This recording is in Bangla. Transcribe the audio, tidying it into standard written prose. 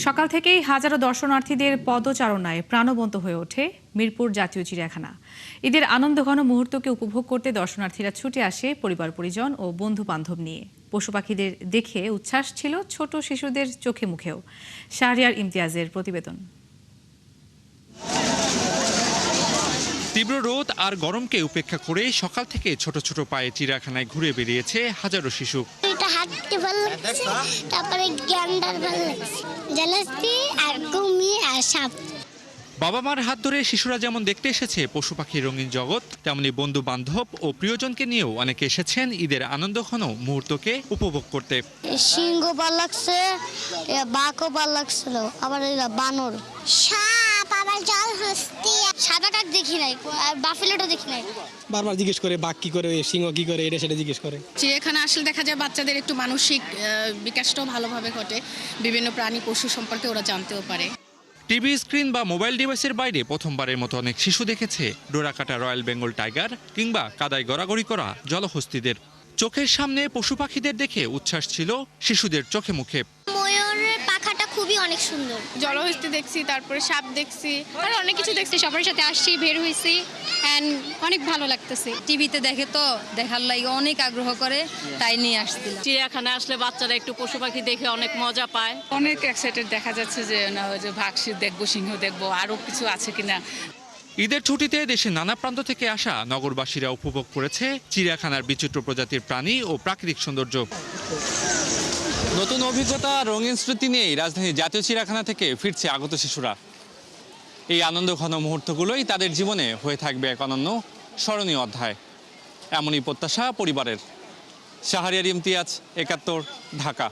সকাল থেকেই হাজারো দর্শনার্থীদের পদচারণায় প্রাণবন্ত হয়ে ওঠে মিরপুর জাতীয় চিড়িয়াখানা। ঈদের আনন্দঘন মুহূর্তকে উপভোগ করতে দর্শনার্থীরা ছুটে আসে পরিবার পরিজন ও বন্ধু বান্ধব নিয়ে। পশু পাখিদের দেখে উচ্ছ্বাস ছিল ছোট শিশুদের চোখে মুখেও। শাহরিয়ার ইমতিয়াজের প্রতিবেদন। তীব্র রোদ আর গরমকে উপেক্ষা করে সকাল থেকে ছোট ছোট পায়ে চিড়িয়াখানায় ঘুরে বেরিয়েছে হাজারো শিশু। হাঁটতে ভালো লাগছে, তারপরে গ্যান্ডার ভালো লাগছে, জলহস্তি আর কুমির আর সাপ। বাবা মার হাত ধরে শিশুরা যেমন দেখতে এসেছে পশু পাখির রঙিন জগৎ, তেমনি বন্ধু বান্ধব ও প্রিয়জনকে নিয়েও অনেকে এসেছেন ঈদের আনন্দঘন মুহূর্তকে উপভোগ করতে। সিংহ ভালো লাগছে, বাঘও ভালো লাগছিল, আবার বানর, সাপ, আবার জলহস্তি, সাদা কাক দেখি নাই, আর বাফেলোটা দেখি নাই। বারবার জিজ্ঞেস করে বাঘ কি করে, সিংহ কি করে, এটা সেটা জিজ্ঞেস করে। চিড়িয়াখানা আসলে দেখা যায় বাচ্চাদের একটু মানসিক বিকাশটাও ভালোভাবে ঘটে, বিভিন্ন প্রাণী পশু সম্পর্কে ওরা জানতেও পারে। টিভি স্ক্রিন বা মোবাইল ডিভাইসের বাইরে প্রথমবারের মতো অনেক শিশু দেখেছে ডোরাকাটা রয়্যাল বেঙ্গল টাইগার কিংবা কাদায় গড়াগড়ি করা জলহস্তিদের। চোখের সামনে পশু পাখিদের দেখে উচ্ছ্বাস ছিল শিশুদের চোখে মুখে। ময়ূরের পাখাটা খুবই অনেক সুন্দর। জলহস্তি দেখছি, তারপরে সাপ দেখছি, আর অনেক কিছু দেখছি। সবার সাথে আসছি, বের হয়েছি, এন্ড অনেক ভালো লাগতেছে। টিভিতে দেখে তো দেখার লাগে অনেক আগ্রহ করে, তাই নিয়ে আসছিলাম। চিড়িয়াখানা আসলে বাচ্চারা একটু পশু পাখি দেখে অনেক মজা পায়। অনেক এক্সাইটেড দেখা যাচ্ছে যে না, ওই যে বাঘ দেখবো, সিংহ দেখবো, আরো কিছু আছে কিনা। ঈদের ছুটিতে দেশের নানা প্রান্ত থেকে আসা নগরবাসীরা উপভোগ করেছে চিড়িয়াখানার বিচিত্র প্রজাতির প্রাণী ও প্রাকৃতিক সৌন্দর্য। নতুন অভিজ্ঞতা, রঙিন স্মৃতি নিয়েই রাজধানীর জাতীয় চিড়িয়াখানা থেকে ফিরছে আগত শিশুরা। এই আনন্দঘন মুহূর্তগুলোই তাদের জীবনে হয়ে থাকবে এক অনন্য স্মরণীয় অধ্যায়, এমনই প্রত্যাশা পরিবারের। শাহরিয়ার ইমতিয়াজ, ৭১, ঢাকা।